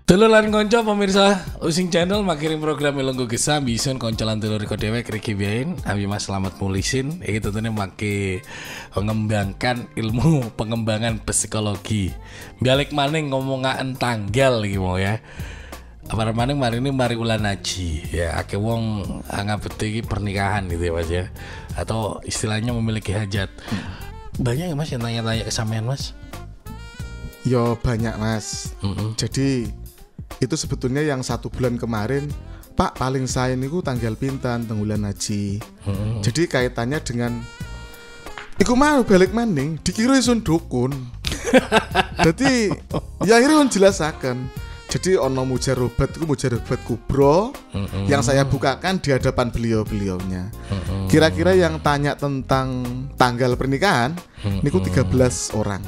Dululan konco pemirsa Using Channel makirim program Ilunggu Gesam bisun koncolan dulur riko dewek Riki biain Abi Mas Selamat Mulisin. Ini tentunya maki mengembangkan ilmu pengembangan psikologi. Balik maning ngomongan tanggal gitu mau ya. Apa maning mari ini mari ulan haji ya. Ake wong ngapeti pernikahan gitu ya Mas ya. Atau istilahnya memiliki hajat. Banyak ya Mas yang tanya-tanya ke sampean Mas? Yo banyak Mas. Jadi itu sebetulnya yang 1 bulan kemarin, Pak paling saya niku tanggal pinten tenggulan haji. Jadi kaitannya dengan iku mau balik maning dikira isun dukun. Jadi ya akhirnya on jelasaken. Jadi ono mujarobat iku mujarobat kubro yang saya bukakan di hadapan beliau-beliaunya. Kira-kira yang tanya tentang tanggal pernikahan niku 13 orang.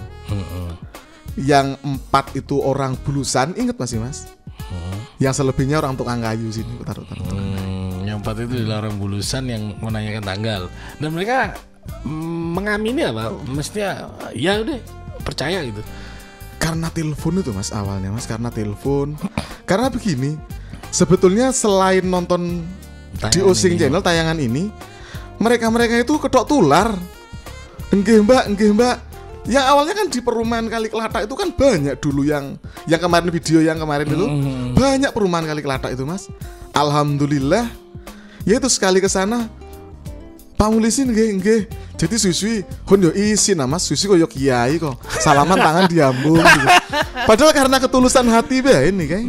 Yang 4 itu orang bulusan, inget masih Mas? Yang selebihnya orang tukang kayu sini, taruh. Yang 4 itu adalah orang bulusan yang menanyakan tanggal. Dan mereka mengamini apa? Mestinya ya udah percaya gitu. Karena telepon itu Mas awalnya Mas, karena telepon. Karena begini, sebetulnya selain nonton tayangan di Using Channel tayangan ini, mereka itu kedok tular. Enggih Mbak. Yang awalnya kan di perumahan Kali Kelata itu kan banyak dulu yang kemarin video yang kemarin itu banyak perumahan Kali Kelata itu Mas. Alhamdulillah. Ya itu sekali ke sana Pak Mulisin nggih. Jadi Susui kon yo isin Mas, Susi koyo kiai kok. Salaman tangan diambung gitu. Padahal karena ketulusan hati bae ini kan.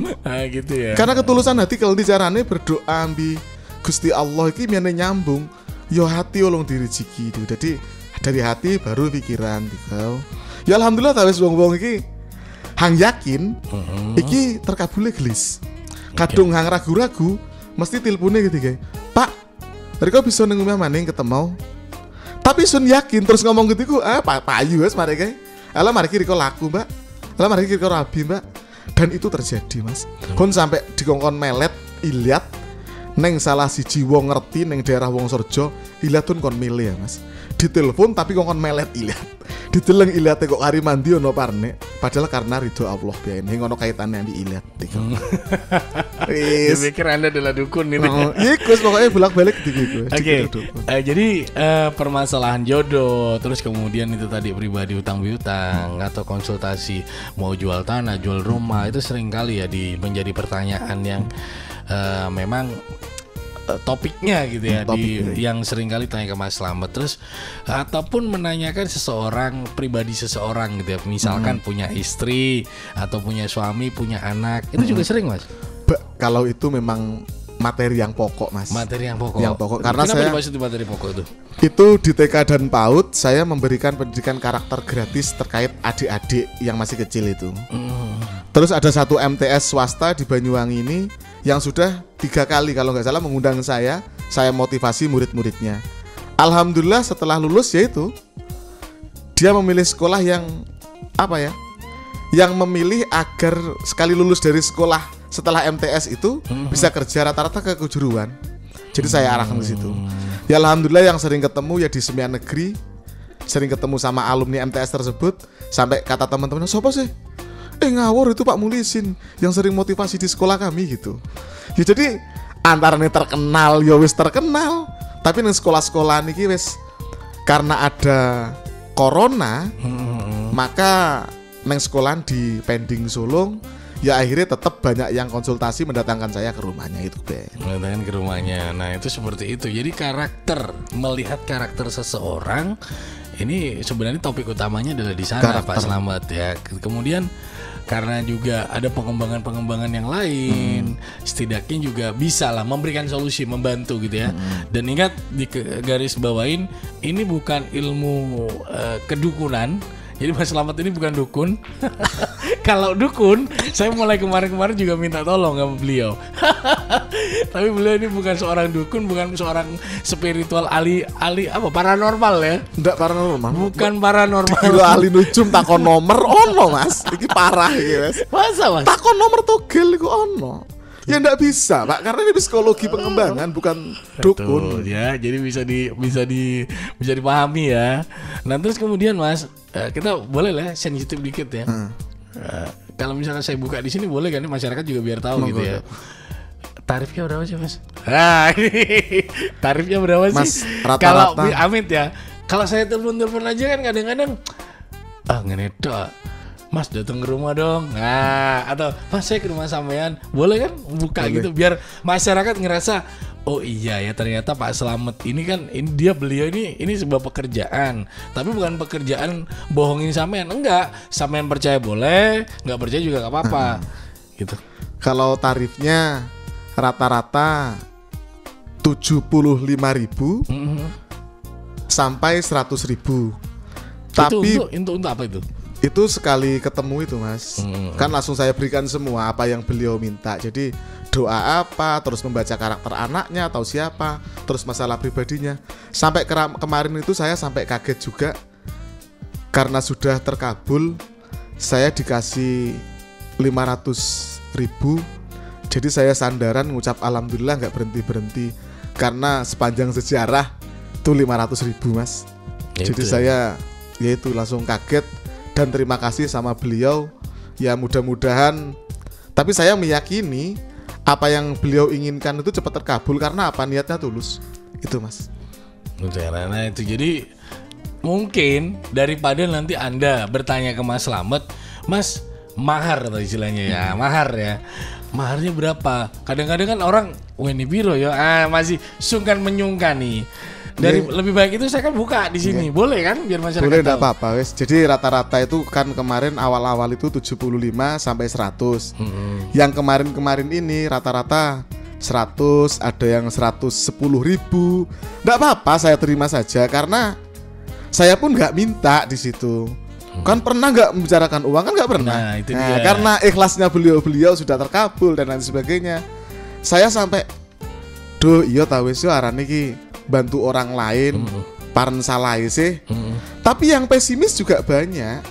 Gitu ya. Karena ketulusan hati kalau carane berdoa ambi Gusti Allah iki mene nyambung. Yo hati olong dirijiki gitu. Jadi dari hati baru pikiran dikau. Ya alhamdulillah tawes wong-wong iki hang yakin iki terkabule gelis. Kadung hang ragu-ragu mesti tilpune gitu kayak, "Pak, mereka bisa nang omah maning ketemu." Tapi sun yakin terus ngomong gitu payu wis mari kae. Ala mari riko laku, Mbak. Ala mari riko rabi, Mbak. Dan itu terjadi, Mas. Kon sampai dikongkon melet iliat neng salah siji wong ngerti neng daerah Wongsorjo, iliat tun kon milih ya, Mas. Ditelepon tapi kongkon melet iliat. Diteleng iliate kok hari mandi ono parne. Padahal karena ridho Allah biyen ngono kaitannya ambi iliat. Wis. Pikir Anda adalah dukun itu. Iya, Gus pokoknya bolak-balik gitu. Oke. Jadi permasalahan jodoh, terus kemudian itu tadi pribadi utang piutang atau konsultasi mau jual tanah, jual rumah itu sering kali ya menjadi pertanyaan yang memang topiknya gitu ya yang sering kali tanya ke Mas Slamet terus ataupun menanyakan seseorang pribadi seseorang gitu ya misalkan punya istri atau punya suami punya anak itu juga sering Mas. Kalau itu memang materi yang pokok Mas. Materi yang pokok. Karena kenapa saya dimaksud materi pokok itu? Itu di TK dan PAUD saya memberikan pendidikan karakter gratis terkait adik-adik yang masih kecil itu. Terus ada satu MTS swasta di Banyuwangi ini yang sudah 3 kali kalau nggak salah mengundang saya motivasi murid-muridnya. Alhamdulillah setelah lulus yaitu dia memilih sekolah yang apa ya? Yang memilih agar sekali lulus dari sekolah setelah MTS itu bisa kerja rata-rata ke kejuruan. Jadi saya arahkan ke situ. Ya alhamdulillah yang sering ketemu ya di Semia Negeri, sering ketemu sama alumni MTS tersebut sampai kata teman-teman, "Sopo sih? Ngawur itu Pak Mulisin yang sering motivasi di sekolah kami gitu." Ya jadi antaranya terkenal ya wis terkenal, tapi nang sekolah-sekolah niki wis karena ada corona, maka nang sekolah di pending sulung. Ya akhirnya tetap banyak yang konsultasi mendatangkan saya ke rumahnya itu mendatangkan ke rumahnya. Nah itu seperti itu. Jadi melihat karakter seseorang ini sebenarnya topik utamanya adalah di sana Pak Slamet ya. Kemudian karena juga ada pengembangan yang lain, setidaknya juga bisa lah memberikan solusi, membantu gitu ya. Dan ingat di garis bawain ini bukan ilmu kedukunan. Jadi Mas Slamet ini bukan dukun. Kalau dukun, saya mulai kemarin juga minta tolong sama beliau. Tapi beliau ini bukan seorang dukun, bukan seorang spiritual ahli apa paranormal ya? Enggak paranormal. Bukan paranormal. Kira ahli nujum takon nomor ono Mas. Iki parah iki Mas. Masa Mas? Takon nomor togel iku ono. Ya enggak bisa, Pak, karena ini psikologi pengembangan bukan dukun. Betul, ya, jadi bisa dipahami ya. Nah, terus kemudian Mas, kita boleh lah sensitif dikit ya. kalau misalnya saya buka di sini boleh kan masyarakat juga biar tahu gitu ya. Tarifnya berapa sih Mas? Tarifnya berapa sih? Mas, rata-rata. Kalau Amit ya, kalau saya telepon aja kan kadang-kadang ngenedo. Mas datang ke rumah dong. Nah, atau Mas saya ke rumah sampean. Boleh kan buka boleh. gitu biar masyarakat ngerasa oh iya ya ternyata Pak Slamet ini kan beliau ini sebuah pekerjaan. Tapi bukan pekerjaan bohongin sampean. Enggak, sampean percaya boleh, enggak percaya juga enggak apa-apa. Gitu. Kalau tarifnya rata-rata 75.000 sampai 100.000. Tapi untuk apa itu? Itu sekali ketemu itu Mas, kan langsung saya berikan semua apa yang beliau minta. Jadi doa apa, terus membaca karakter anaknya atau siapa, terus masalah pribadinya. Sampai kemarin itu saya sampai kaget juga karena sudah terkabul. Saya dikasih 500.000. Jadi saya sandaran ngucap alhamdulillah nggak berhenti karena sepanjang sejarah itu 500.000 Mas. Jadi saya itu langsung kaget. Dan terima kasih sama beliau. Ya mudah-mudahan. Tapi saya meyakini apa yang beliau inginkan itu cepat terkabul. Karena apa? Niatnya tulus. Itu Mas. Nah itu jadi mungkin daripada nanti Anda bertanya ke Mas Slamet, Mas mahar atau istilahnya ya, mahar ya. Maharnya berapa? Kadang-kadang kan orang ini biro ya, masih sungkan menyungkan nih. Lebih baik itu saya kan buka di sini. Boleh kan biar masyarakat boleh, tahu. Boleh, apa-apa wes. Jadi rata-rata itu kan kemarin awal-awal itu 75 sampai 100. Yang kemarin ini rata-rata 100, ada yang 110.000. Enggak apa-apa, saya terima saja karena saya pun enggak minta di situ. Kan pernah enggak membicarakan uang? Kan enggak pernah. Nah, itu dia. Karena ikhlasnya beliau sudah terkabul dan lain sebagainya. Saya sampai iya ta wis yo arane iki bantu orang lain, paren salah sih. Tapi yang pesimis juga banyak.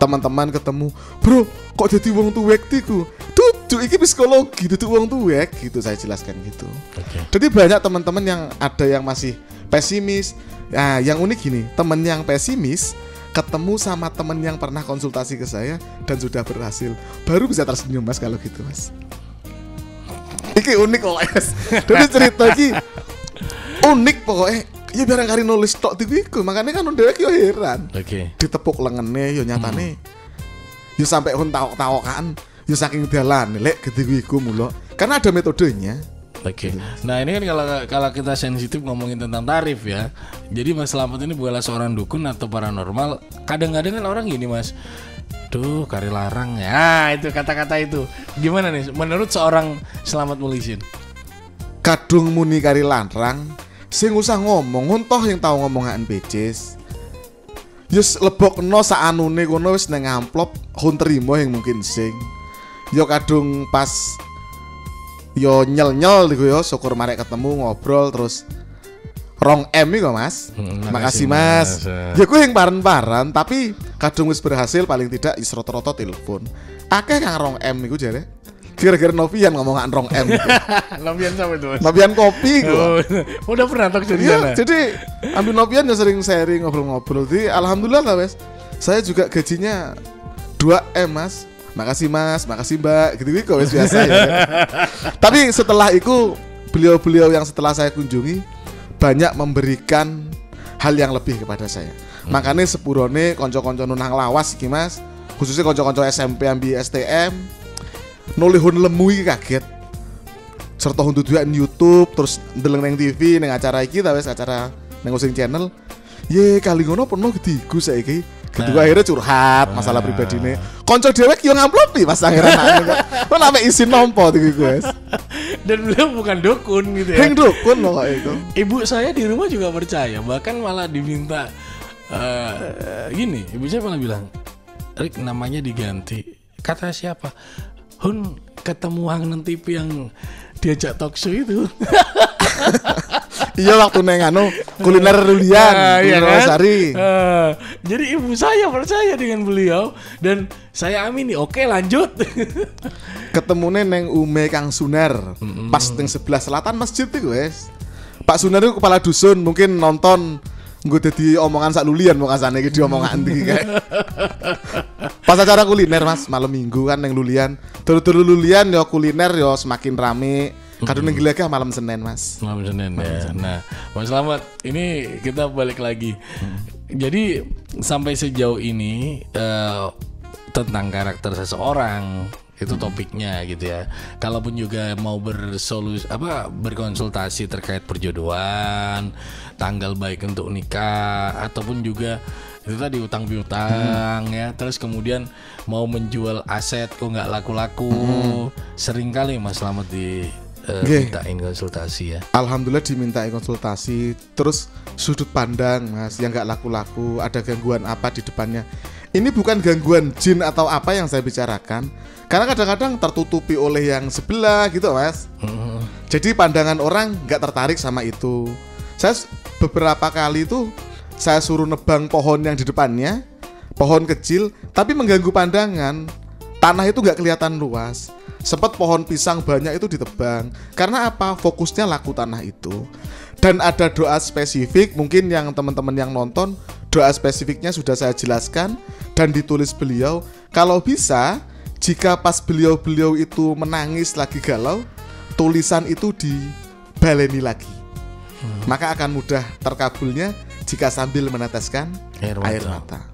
Teman-teman ketemu, bro, kok jadi wong tuwek tiku? Dudu iki psikologi, dudu wong tuwek gitu saya jelaskan gitu. Jadi banyak teman-teman yang ada yang masih pesimis. Nah, yang unik gini, teman yang pesimis ketemu sama teman yang pernah konsultasi ke saya dan sudah berhasil, baru bisa tersenyum Mas kalau gitu Mas. Iki unik kok Mas. Jadi cerita iki unik pokoknya. Ya barang kali nulis tok iku, makanya kan dhewek yo heran. Ditepuk lengene yo nyatane. Yo sampai hun tawok-tawokan, yo saking dalan lek gede iku mulo. Karena ada metodenya. Nah ini kan kalau kita sensitif ngomongin tentang tarif ya. Jadi Mas Slamet ini bukanlah seorang dukun atau paranormal. Kadang-kadang kan orang gini Mas, duh kari larang ya, itu kata-kata itu. Gimana nih menurut seorang Slamet Mulysin? Kadung muni kari larang, sing usah ngomong, toh yang tahu ngomongan bejes. Yus lebokno saanune kono wis nang amplop, hun terima yang mungkin sing. Yo kadung pas yo nyel-nyel iku yo syukur marek ketemu ngobrol terus 2M iku Mas. Makasih Mas. Ya ku yang paran-paran tapi kadung wis berhasil paling tidak is roto-roto telepon. Akeh kang 2M iku jare. Kira-kira Novian ngomongan 2M. Novian sama itu Mas. Novian kopi gua. Udah pernah talk di sana. Ya, jadi ambil Novian ya sering sharing ngobrol-ngobrol. Jadi alhamdulillah lah Mas. Saya juga gajinya 2M Mas. Makasih Mas, makasih Mbak, gitu-gitu wes biasa ya. Tapi setelah itu beliau-beliau yang setelah saya kunjungi banyak memberikan hal yang lebih kepada saya. Makanya sepurone konco-konco nang lawas iki Mas, khususnya konco-konco SMP ambi STM, nulihun lemu iki kaget. Serta hundu duan YouTube, terus ndeleng nang TV nang acara iki ta wes acara nang Using Channel. Ye kali ngono penuh gediku saiki. Kedua akhirnya curhat masalah pribadi nih. Konco dewek yang ngamplopi pas akhirnya kok sampai isi nompo tuh guys. Dan beliau bukan dukun gitu ya. Yang dukun loh itu. Ibu saya di rumah juga percaya, bahkan malah diminta gini. Ibu saya malah bilang, Rik namanya diganti. Kata siapa? Hun ketemu Hang TV yang diajak talk show itu. Iya waktu neng kuliner Rulian, ya kan? Sari. Jadi ibu saya percaya dengan beliau dan saya amini. Oke lanjut. Ketemu neng Ume Kang Sunar, pas neng sebelah selatan masjid itu guys. Pak Sunar itu kepala dusun, mungkin nonton gue jadi omongan sak lulian mau kasane iki diomongan iki kayak. Pas acara kuliner Mas, malam minggu kan yang Lulian. Dulu Lulian yo kuliner yo semakin rame. Kadang neng lagi malam Senin Mas. Malam Senin ya. Nah, Mas Slamet, ini kita balik lagi. Jadi sampai sejauh ini tentang karakter seseorang itu topiknya gitu ya. Kalaupun juga mau berkonsultasi terkait perjodohan, tanggal baik untuk nikah, ataupun juga itu tadi utang piutang ya. Terus kemudian mau menjual aset kok nggak laku-laku. Sering kali Mas Slamet mintain konsultasi ya. Alhamdulillah dimintain konsultasi. Terus sudut pandang Mas yang nggak laku-laku, ada gangguan apa di depannya. Ini bukan gangguan jin atau apa yang saya bicarakan, karena kadang-kadang tertutupi oleh yang sebelah gitu Mas. Jadi pandangan orang nggak tertarik sama itu. Saya beberapa kali itu saya suruh nebang pohon yang di depannya, pohon kecil tapi mengganggu pandangan. Tanah itu nggak kelihatan luas. Sempat pohon pisang banyak itu ditebang. Karena apa? Fokusnya laku tanah itu. Dan ada doa spesifik, mungkin yang teman-teman yang nonton, doa spesifiknya sudah saya jelaskan dan ditulis beliau. Kalau bisa, jika pas beliau itu menangis lagi galau, tulisan itu dibaleni lagi. Maka akan mudah terkabulnya jika sambil meneteskan air mata.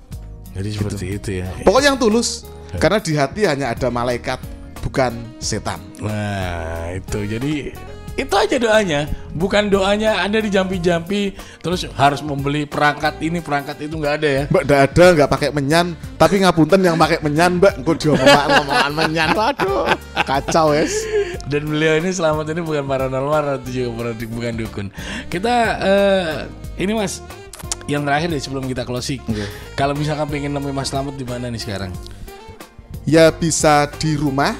Jadi seperti itu ya. Pokoknya yang tulus. Karena di hati hanya ada malaikat, bukan setan. Nah itu, jadi itu aja doanya. Bukan doanya Anda dijampi-jampi terus harus membeli perangkat ini perangkat itu, nggak ada ya. Mbak nggak ada, nggak pakai menyan. Tapi ngapunten yang pakai menyan Mbak, engko diomongan menyan. Waduh, kacau es. Dan beliau ini Slamet ini bukan paranormal atau juga bukan dukun. Kita ini Mas, yang terakhir deh sebelum kita closing. Kalau misalkan pengen nemuin Mas Slamet di mana nih sekarang? Ya bisa di rumah,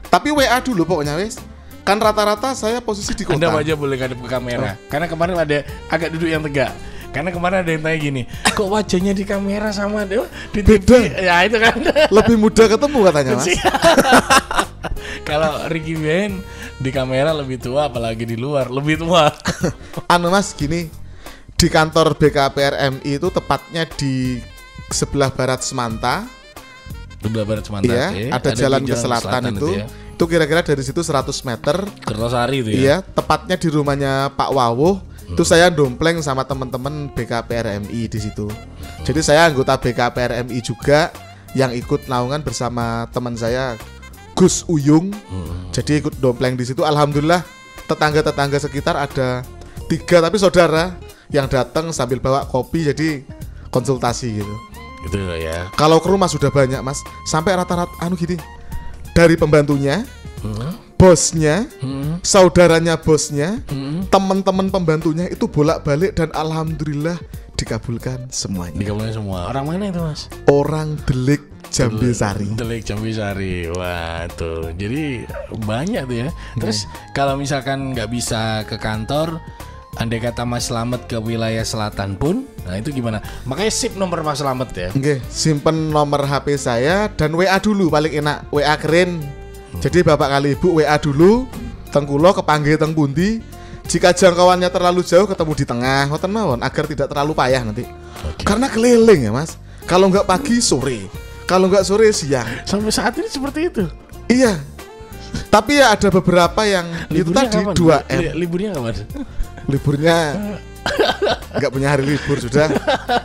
tapi WA dulu pokoknya wes. Kan rata-rata saya posisi di kota. Anda aja boleh ngadep ke kamera. Karena kemarin ada agak duduk yang tegak. Karena kemarin ada yang tanya gini, kok wajahnya di kamera sama di beda. Ya itu kan. Lebih mudah ketemu katanya Mas. Kalau Ricky Ben di kamera lebih tua, apalagi di luar lebih tua. Mas gini, di kantor BKPRMI itu tepatnya di sebelah barat Semanta. Sebelah barat Semanta. Iya, ada jalan ke selatan itu. Itu kira-kira dari situ 100 meter. Kertosari itu ya. Iya, tepatnya di rumahnya Pak Wawuh. Itu saya dompleng sama teman-teman BKPRMI di situ. Jadi saya anggota BKPRMI juga yang ikut naungan bersama teman saya Gus Uyung. Jadi ikut dompleng di situ. Alhamdulillah tetangga-tetangga sekitar ada 3 tapi saudara yang datang sambil bawa kopi, jadi konsultasi gitu. Gitu ya. Kalau ke rumah sudah banyak Mas, sampai rata-rata gini, dari pembantunya, bosnya, saudaranya bosnya, teman-teman pembantunya itu bolak-balik dan alhamdulillah dikabulkan semuanya. Dikabulkan semua. Orang mana itu Mas? Orang Delik Jambesari. Delik Jambesari. Wah tuh, jadi banyak tuh ya. Terus kalau misalkan nggak bisa ke kantor, andai kata Mas Slamet ke wilayah selatan pun, nah itu gimana? Makanya sip nomor Mas Slamet ya. Oke, simpen nomor HP saya dan WA dulu paling enak, WA keren. Jadi Bapak kali Ibu WA dulu, tengkulo kepanggih teng pundi. Jika jangkauannya terlalu jauh ketemu di tengah, ngoten mawon agar tidak terlalu payah nanti. Karena keliling ya Mas. Kalau nggak pagi sore, kalau nggak sore siang. Sampai saat ini seperti itu. Iya. Tapi ya ada beberapa yang liburnya itu tadi kapan? 2M. Liburnya kapan? Liburnya nggak punya hari libur sudah,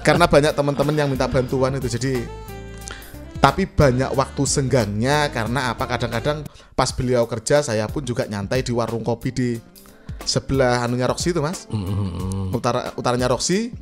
karena banyak teman-teman yang minta bantuan itu. Jadi tapi banyak waktu senggangnya karena apa? Kadang-kadang pas beliau kerja saya pun juga nyantai di warung kopi di sebelah anunya Roxy itu Mas. Utaranya Roxy.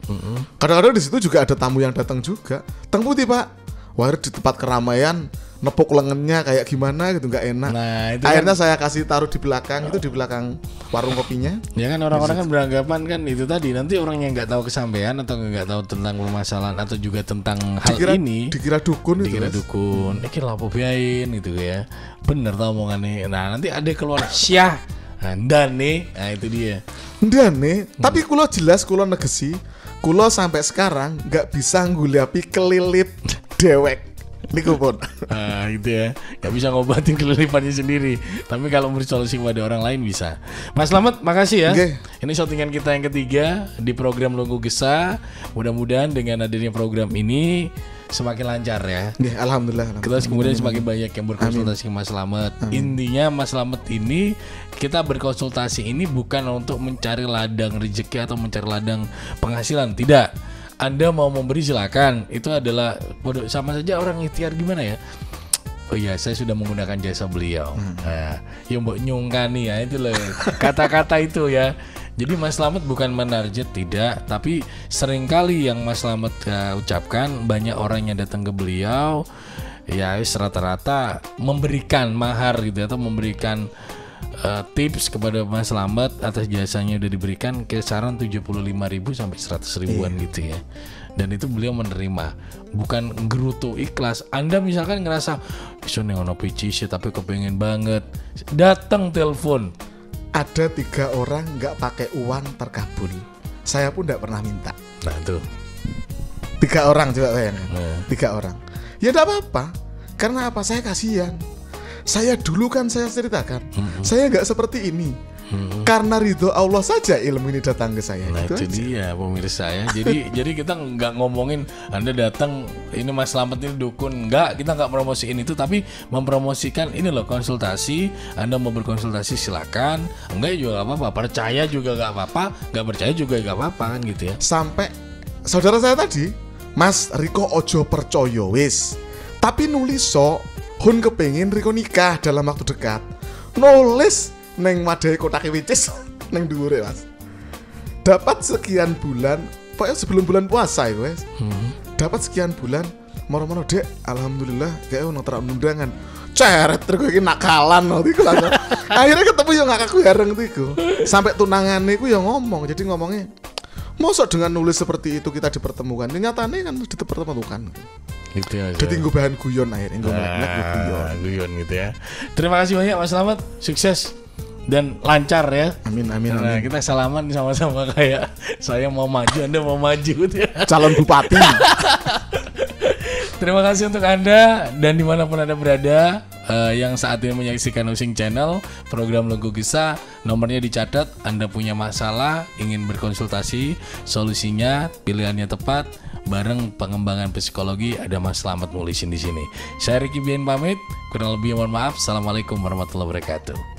Kadang-kadang di situ juga ada tamu yang datang juga. Teng putih Pak. Wah di tempat keramaian nepuk lengannya kayak gimana gitu, nggak enak. Nah, itu akhirnya kan, saya kasih taruh di belakang, itu di belakang warung kopinya. Ya kan orang-orang kan beranggapan kan itu tadi, nanti orang yang nggak tahu kesampaian atau nggak tahu tentang permasalahan atau juga tentang hal ini dikira dukun itu. Dikira dukun. Iki lapo biain gitu ya. Bener tau omongannya. Nah, nanti ada keluar syah. Dan nih, nah itu dia. Dan nih, tapi kulo jelas kulo negesi, kulo sampai sekarang nggak bisa nguliapi kelilip dewek. Niku pun. Nah, gitu ya. Gak bisa ngobatin kelilipannya sendiri. Tapi kalau memberi solusi pada orang lain bisa. Mas Slamet, makasih ya. Okay. Ini shootingan kita yang ketiga di program Lunggu Gesah. Mudah-mudahan dengan adanya program ini semakin lancar ya. Ya, alhamdulillah. Terus kemudian semakin banyak yang berkonsultasi ke Mas Slamet. Intinya Mas Slamet ini, kita berkonsultasi ini bukan untuk mencari ladang rezeki atau mencari ladang penghasilan, tidak. Anda mau memberi silakan. Itu adalah sama saja orang ikhtiar gimana ya? Oh iya, saya sudah menggunakan jasa beliau. Nah, yang mbok nyungkani ya itu loh kata-kata itu ya. Jadi Mas Slamet bukan menarget, tidak, tapi seringkali yang Mas Slamet ucapkan, banyak orang yang datang ke beliau ya rata-rata memberikan mahar gitu atau memberikan tips kepada Mas Slamet atas jasanya udah diberikan kisaran 75.000 sampai 100.000-an gitu ya. Dan itu beliau menerima, bukan gerutu ikhlas. Anda misalkan ngerasa iso ning ono PC tapi kepengen banget, datang telepon. Ada 3 orang nggak pakai uang terkabul. Saya pun nggak pernah minta. Nah tuh 3 orang coba bayangkan. 3 orang. Ya enggak apa-apa. Karena apa? Saya kasihan. Saya dulu kan saya ceritakan, saya nggak seperti ini. Karena ridho Allah saja ilmu ini datang ke saya. Nah itu dia pemirsa ya. Jadi kita nggak ngomongin Anda datang ini Mas Slamet ini dukun, nggak, kita nggak promosiin itu, tapi mempromosikan ini loh konsultasi. Anda mau berkonsultasi silakan, enggak juga nggak apa-apa, percaya juga nggak apa-apa, nggak percaya juga nggak apa-apa kan gitu ya. Sampai saudara saya tadi, Mas Riko ojo percaya wis, tapi nulis hun kepengin Riko nikah dalam waktu dekat, nulis neng wadai kotak wicis neng dhuwure Mas. Dapat sekian bulan, pokoknya sebelum bulan puasa ya Mas. Dapat sekian bulan, moro-moro Dek, alhamdulillah kayak ono undangan. Ceret terus iki nakalan waktu iku langsung. Akhirnya ketemu yo ngakaku bareng iku. Sampai tunangannya iku yo ngomong, jadi ngomongnya mosok dengan nulis seperti itu kita dipertemukan. Nyatane kan dipertemukan. Gitu aja. Jadi tinggu bahan guyon akhirnya, guyon gitu ya. Terima kasih banyak Mas Slamet, sukses dan lancar ya. Amin. Nah, kita salaman sama-sama kayak saya mau maju, Anda mau maju gitu ya. Calon bupati. Terima kasih untuk Anda dan dimanapun Anda berada yang saat ini menyaksikan Using Channel, program Logo Kisah. Nomornya dicatat. Anda punya masalah, ingin berkonsultasi, solusinya, pilihannya tepat, bareng pengembangan psikologi, ada Mas Slamet nulisin di sini. Saya Ricky Bien pamit, kurang lebih mohon maaf. Assalamualaikum warahmatullahi wabarakatuh.